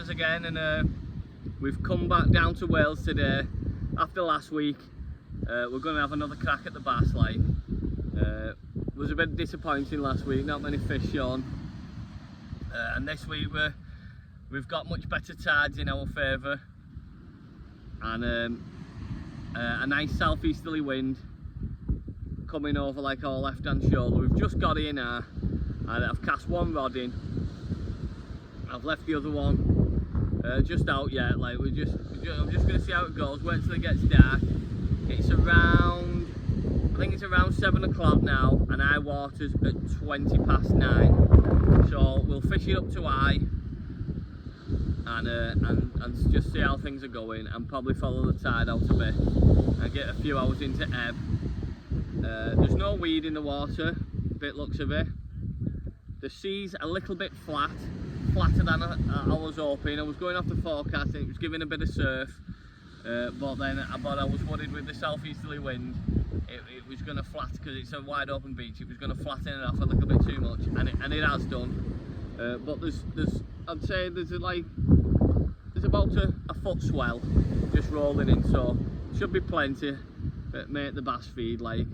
Gaz again, and we've come back down to Wales today after last week. We're going to have another crack at the bass. Like, was a bit disappointing last week, not many fish shown, and this week we've got much better tides in our favour, and a nice southeasterly wind coming over like our left hand shoulder. We've just got in now, and I've cast one rod in. I've left the other one just out yet. Like I'm just going to see how it goes. Wait till it gets dark. It's around, I think it's around 7 o'clock now, and high water's at 20 past 9. So we'll fish it up to high, and just see how things are going, and probably follow the tide out a bit and get a few hours into ebb. There's no weed in the water, bit looks of it. The sea's a little bit flatter than I was hoping. I was going off the forecast, it was giving a bit of surf, but I was worried with the southeasterly wind. It was going to flat, because it's a wide open beach, it was going to flatten it off a little bit too much, and it has done. But I'd say there's about a foot swell just rolling in, so should be plenty that make the bass feed, like,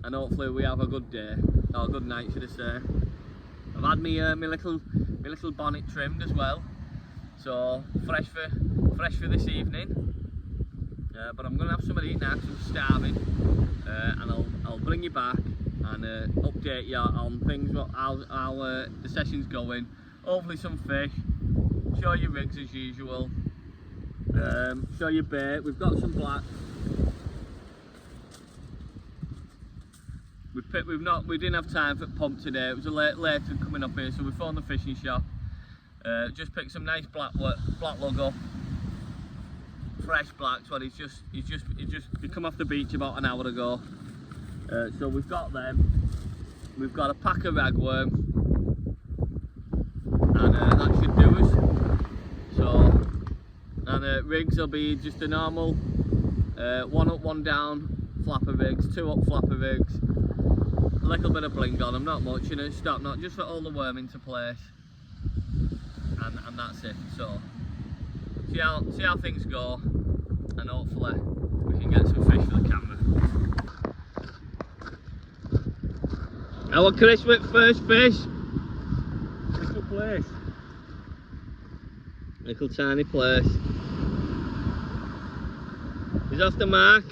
and hopefully we have a good day, or a good night should I say. I've had my little bonnet trimmed as well, so fresh for this evening. But I'm going to have something to eat now because I'm starving, and I'll bring you back and update you on things, how the session's going. Hopefully some fish, show you rigs as usual, show you bait. We've got some black. We didn't have time for pump today. It was a later coming up here, so we phoned the fishing shop. Just picked some nice black lug, fresh blacks. Well, he come off the beach about an hour ago. So we've got them. We've got a pack of ragworm, and that should do us. So, and rigs will be just a normal 1 up, 1 down flapper rigs, 2 up flapper rigs. A little bit of bling on them, not much, stop knot, just for all the worm into place, and that's it. So see how things go, and hopefully we can get some fish for the camera. Our Chris with first fish. Little place, little tiny place. He's off the mark.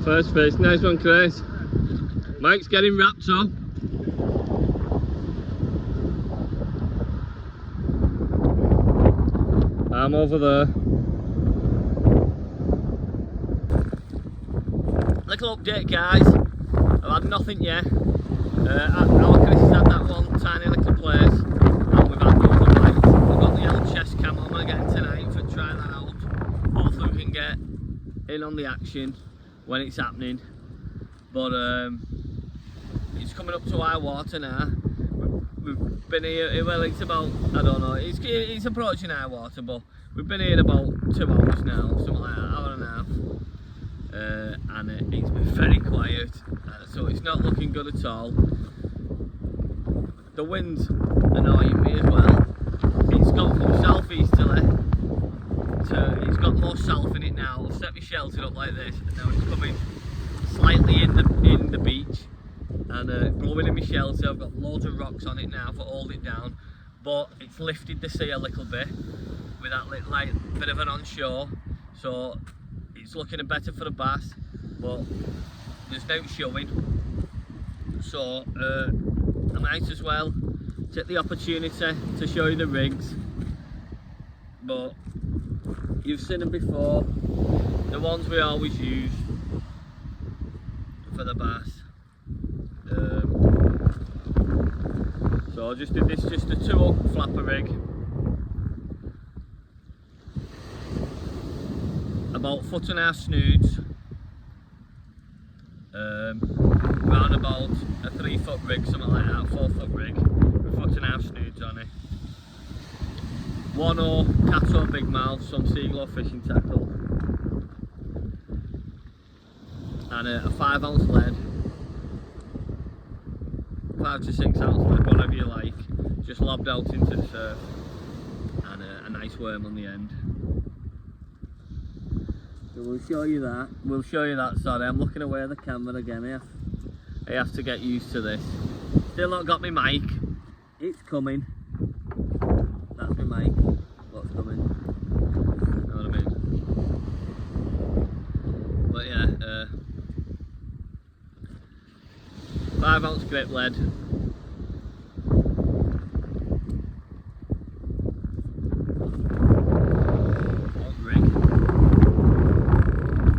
First fish, nice one Chris. Mike's getting wrapped up. I'm over there. Little update guys, I've had nothing yet. Our Chris has had that one tiny little place, and we've had nothing like. We've got the yellow chest cam on again tonight for try that out. Hopefully we can get in on the action when it's happening, but it's coming up to high water now. We've been here, well, it's about, I don't know, it's approaching high water, but we've been here about 2 hours now, something like that, hour and a half, and it's been very quiet, so it's not looking good at all. The wind's annoying me as well. It's gone from southeasterly to, it's got more south in it now. I'll set my shelter up like this, and now it's coming slightly in the beach, and blowing in my shelter. I've got loads of rocks on it now to hold it down, but it's lifted the sea a little bit with that little bit of an onshore, so it's looking better for the bass, but there's no showing. So I might as well take the opportunity to show you the rigs, but you've seen them before, the ones we always use for the bass. So I just did this, just a 2 up flapper rig, about 1.5 foot snoods, round about a 3 foot rig, something like that, 4 foot rig with 1.5 foot snoods on it. 1/0 Cato big mouth, some Seaglow fishing tackle, and a 5 ounce lead, 5 to 6 ounce lead, whatever you like. just lobbed out into the surf, and a nice worm on the end. So we'll show you that. Sorry, I'm looking away at the camera again. I have to get used to this. Still not got my mic. It's coming. That's my mic. What's coming? You know what I mean? But yeah, 5-ounce grip lead. Odd rig.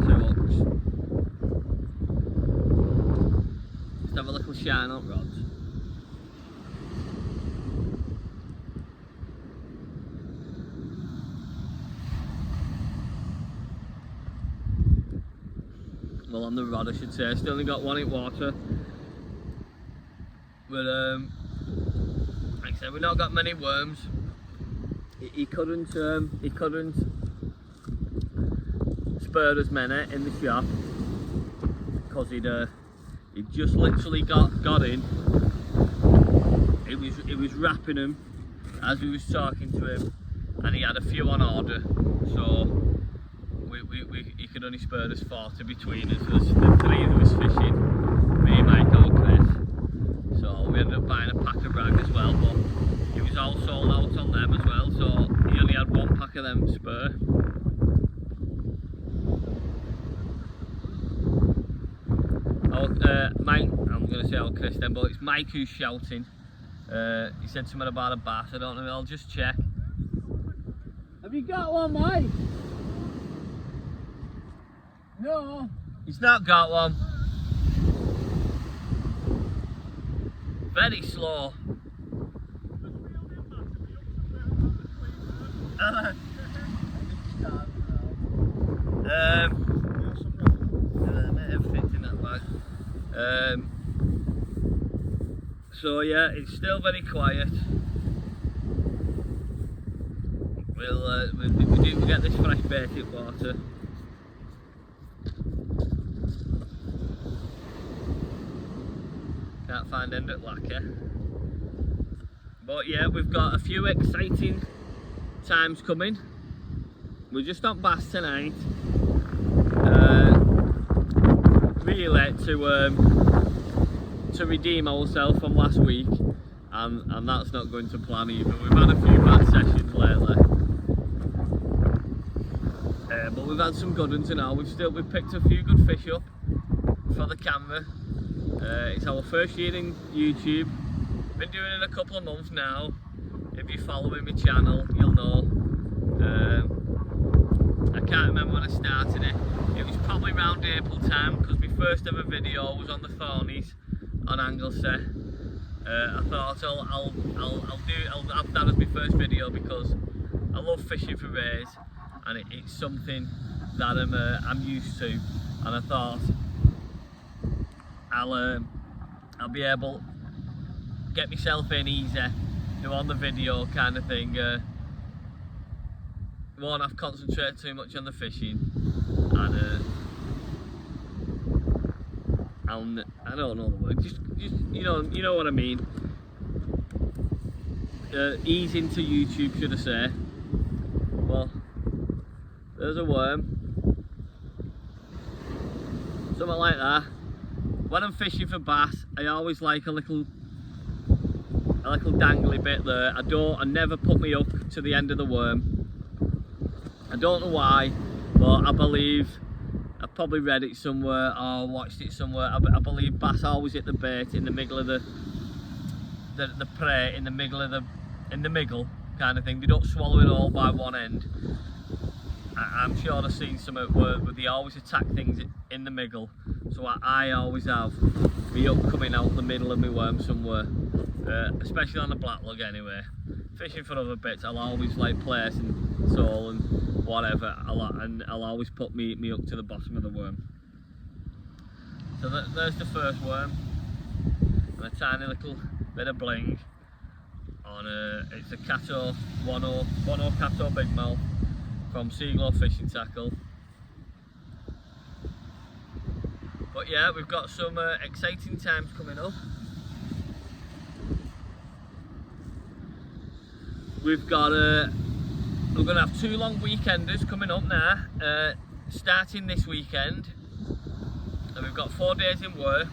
2 hooks. Just have a little shine on rods. Well, on the rod I should say. Still only got 1 in water. But like I said, we've not got many worms. He couldn't spur as many in the shop because he'd just literally got in. He was wrapping them as we was talking to him, and he had a few on order, so he could only spur us 40 between us. There's the 3 that was fishing, me, Michael, and Chris. So we ended up buying a pack of rag as well, but it was all sold out on them as well, so he only had 1 pack of them spur. Mike, I'm going to say old Chris then, but it's Mike who's shouting. He said something about a bass, I don't know, I'll just check. Have you got one, Mike? No. He's not got one. Very slow. Everything's in that bag. So yeah, it's still very quiet. We'll get this fresh baited water. Can't find end at lacquer. But yeah, we've got a few exciting times coming. We're just on bass tonight. Really to redeem ourselves from last week, and that's not going to plan either. We've had a few bad sessions lately, but we've had some good ones now. We've picked a few good fish up for the camera. It's our first year in YouTube. Been doing it a couple of months now. If you're following my channel, you'll know. I can't remember when I started it. It was probably around April time, because my first ever video was on the Thornies on Anglesey. I thought I'll have that as my first video because I love fishing for rays, and it's something that I'm used to, and I thought I'll be able to get myself in easy, do on the video kind of thing. Won't have to concentrate too much on the fishing, and I don't know the word. Just you know what I mean. Ease into YouTube, should I say? Well, there's a worm, something like that. When I'm fishing for bass, I always like a little dangly bit there. I never put my hook to the end of the worm. I don't know why, but I believe, I've probably read it somewhere or watched it somewhere, I believe bass always hit the bait in the middle of the prey, in the middle kind of thing. They don't swallow it all by one end. I'm sure I've seen some where they always attack things in the middle, so I always have my hook coming out the middle of my worm somewhere, especially on the black lug anyway. Fishing for other bits, I'll always like place and sole and whatever, I'll always put me hook to the bottom of the worm. So there's the first worm, and a tiny little bit of bling on it's a Cato 1.0 Cato Big Mouth from Seaglow Fishing Tackle. But yeah, we've got some exciting times coming up. we're gonna have 2 long weekenders coming up now, starting this weekend, and we've got 4 days in work,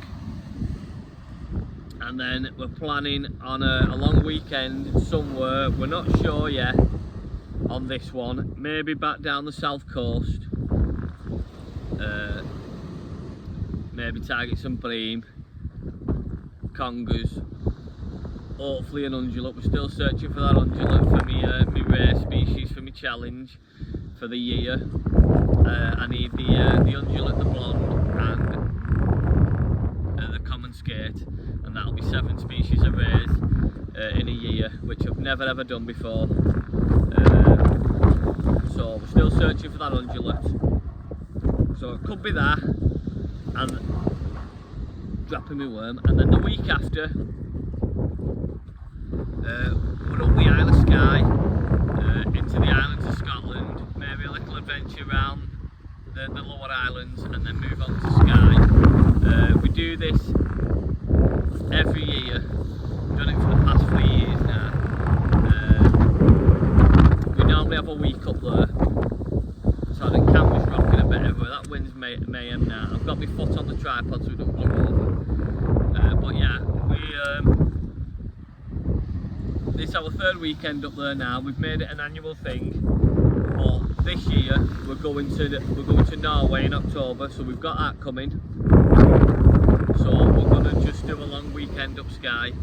and then we're planning on a long weekend somewhere. We're not sure yet on this one, maybe back down the south coast, maybe target some bream, congers, hopefully an undulate. We're still searching for that undulate for me rare species for my challenge for the year. I need the undulate, the blonde, and the common skate, and that'll be 7 species of rares in a year, which I've never ever done before. So we're still searching for that undulate. So it could be that, and dropping my worm, and then the week after, we're up the Isle of Skye, into the islands of Scotland, maybe a little adventure around the lower islands, and then move on to Skye. We do this every year, we've done it for the past 3 years now. We normally have a week up there, so the camera's rocking a bit everywhere. That wind's mayhem now. I've got my foot on the tripod so we don't blow over. But yeah, this is our 3rd weekend up there now. We've made it an annual thing, but this year we're going to Norway in October, so we've got that coming. So we're gonna just do a long weekend up Skye.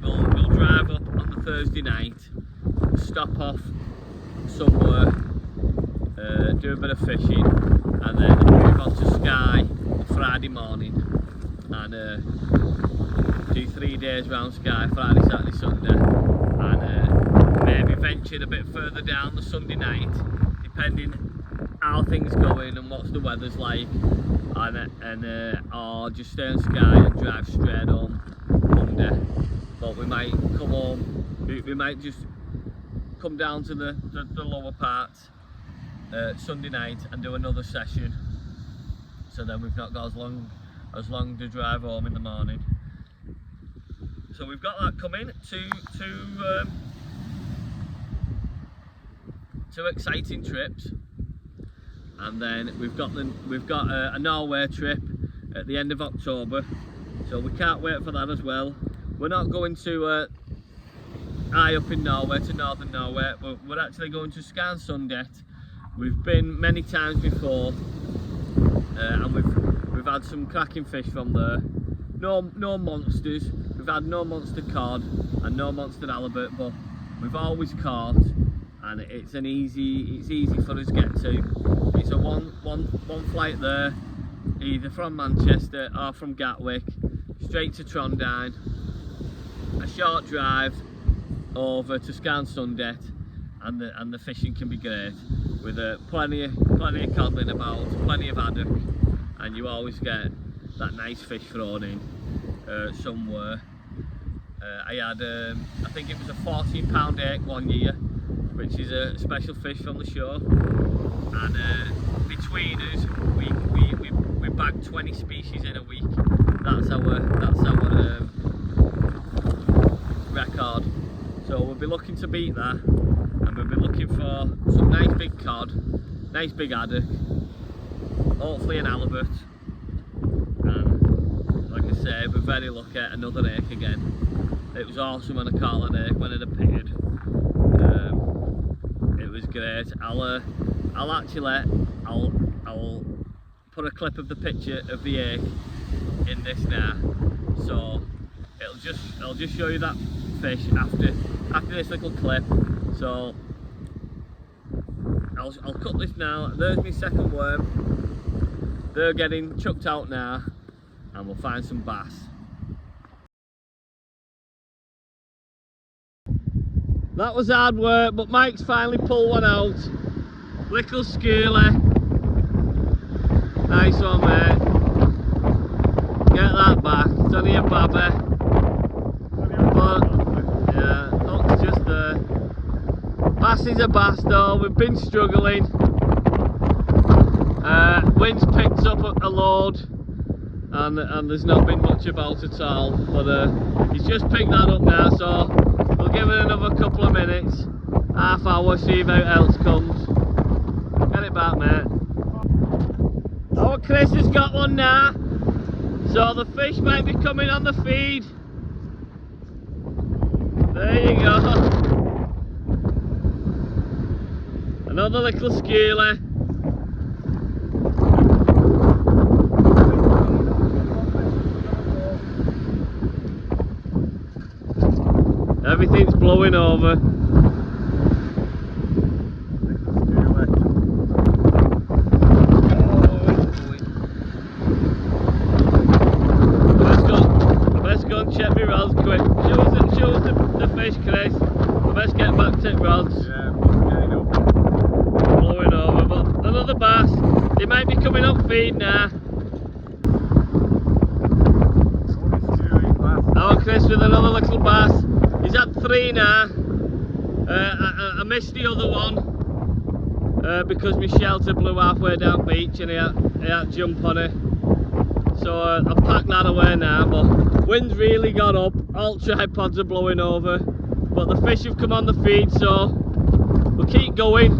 We'll drive up on the Thursday night, stop off somewhere, do a bit of fishing, and then move on to Skye Friday morning, and do 3 days round Skye, Friday, Saturday, Sunday, and maybe venture a bit further down the Sunday night, depending how things going and what the weather's like, and or just stay on Skye and drive straight home Monday. But we might come home, we might just come down to the lower parts Sunday night and do another session, so then we've not got as long to drive home in the morning. So we've got that coming, two exciting trips, and then we've got a Norway trip at the end of October, so we can't wait for that as well. We're not going to high up in Norway, to northern Norway. We're actually going to Skarnsundet. We've been many times before, and we've had some cracking fish from there. No monsters. We've had no monster cod and no monster halibut, but we've always caught, and it's easy for us to get to. It's a one flight there, either from Manchester or from Gatwick, straight to Trondheim. A short drive over to Skarnsundet, and the fishing can be great, with plenty of codling about, plenty of haddock, and you always get that nice fish thrown in somewhere. I had, I think it was a 14-pound ache one year, which is a special fish from the shore, and between us we bagged 20 species in a week. That's our record. So we'll be looking to beat that, and we'll be looking for some nice big cod, nice big haddock, hopefully an halibut, and like I say, we're very lucky at another ache again. It was awesome when I caught that ache when it appeared. It was great. I'll put a clip of the picture of the ache in this now, so I'll just show you that fish after this little clip. So I'll cut this now. There's my second worm. They're getting chucked out now, and we'll find some bass. That was hard work, but Mike's finally pulled one out. Little skeeler. Nice one, mate. Get that back. It's only a babby. But yeah, not just there. Bass is a bass though. We've been struggling. Wind's picked up a load, and there's not been much about at all. But he's just picked that up now, so We'll give it another couple of minutes, half hour, see if anything else comes. Get it back, mate. Oh, Chris has got one now, so the fish might be coming on the feed. There you go. Another little skeeler. Everything's blowing over. Let's go and check my rods quick. Show us the fish, Chris. Let's get back to rods. Yeah, getting up. Blowing over, but another bass. They might be coming up feed now. Oh, Chris with another little bass. He's had 3 now. I missed the other one because my shelter blew halfway down beach and he had to jump on it. So I've packed that away now, but wind's really got up, all tripods are blowing over, but the fish have come on the feed, so we'll keep going.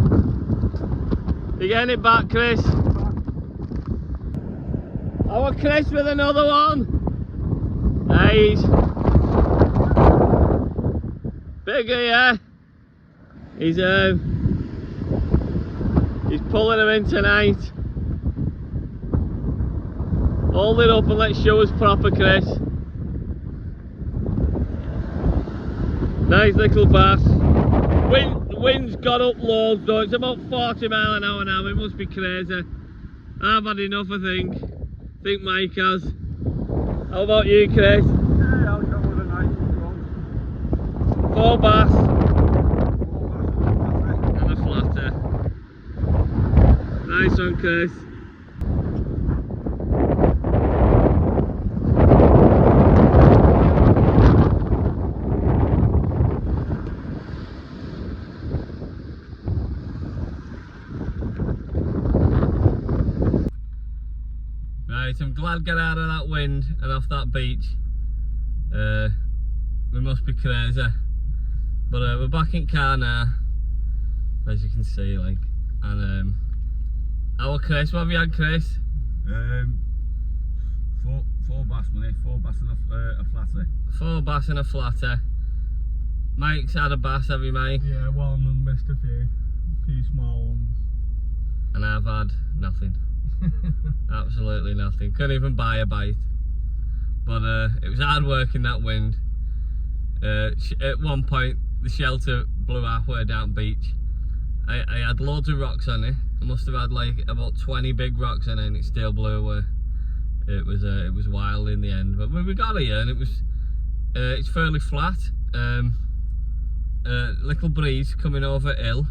You getting it back, Chris? Oh, Chris with another one. Nice. Bigger, yeah. He's pulling him in tonight. Hold it up and let's show us proper, Chris. Nice little bass. Wind's got up loads though. It's about 40 mile an hour now. It must be crazy. I've had enough, I think. I think Mike has. How about you, Chris? Yeah, I'll come with a nice one. 4 bass. 4 bass And a flatter. Nice one, Chris. Right, I'm glad to get out of that wind and off that beach. We must be crazy. But we're back in car now, as you can see, like. And our Chris, what have you had, Chris? 4 bass, money. 4 bass and a flatter. 4 bass and a flatter. Mike's had a bass, have you, Mike? Yeah, one and missed a few small ones. And I've had nothing. Absolutely nothing. Couldn't even buy a bite. But it was hard work in that wind. At one point, the shelter blew halfway down beach. I had loads of rocks on it. I must have had like about 20 big rocks on it, and it still blew away. It was wild in the end, but we got here, and it's fairly flat. Little breeze coming over hill,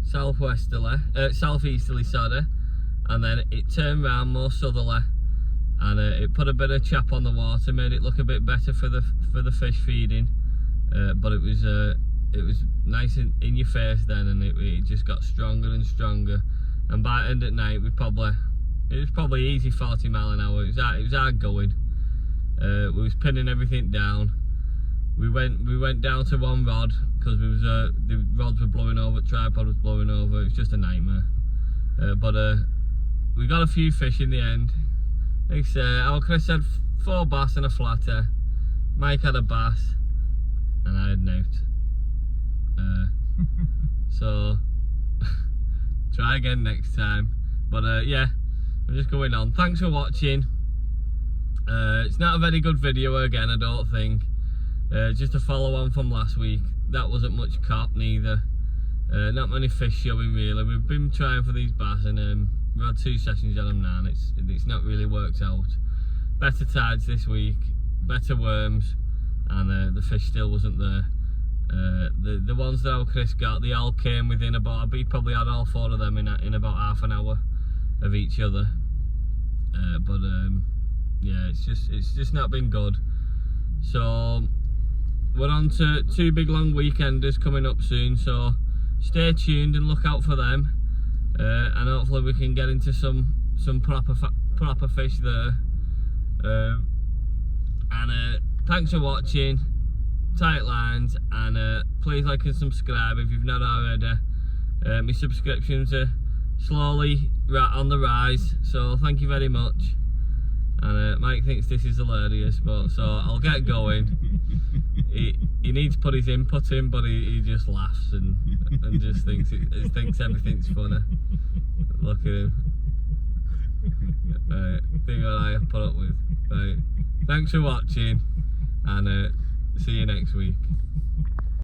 southeasterly, sorry, and then it turned round more southerly, and it put a bit of chop on the water, made it look a bit better for the fish feeding. But it was nice in your face then, and it just got stronger and stronger. And by the end at night, it was probably easy 40 mile an hour. It was hard going. We was pinning everything down. We went down to one rod because the rods were blowing over, tripod was blowing over. It was just a nightmare. But we got a few fish in the end. Like I say, our Chris had 4 bass and a flatter. Mike had a bass, and I had nout. So try again next time. But yeah, I'm just going on. Thanks for watching. It's not a very good video again, I don't think. Just a follow on from last week. That wasn't much caught neither. Not many fish showing really. We've been trying for these bass, and we've had 2 sessions on them now, and it's not really worked out. Better tides this week, better worms, and the fish still wasn't there. The ones that our Chris got, they all came within about, he probably had all 4 of them in about half an hour of each other. But yeah, it's just not been good. So we're on to 2 big long weekenders coming up soon, so stay tuned and look out for them, and hopefully we can get into some proper fish there. And thanks for watching. tight lines, and please like and subscribe if you've not already. My subscriptions are slowly on the rise, so thank you very much. And Mike thinks this is hilarious, but so I'll get going. He needs to put his input in, but he just laughs and just thinks everything's funny. Look at him. Right, think what I put up with. Right, thanks for watching, and see you next week.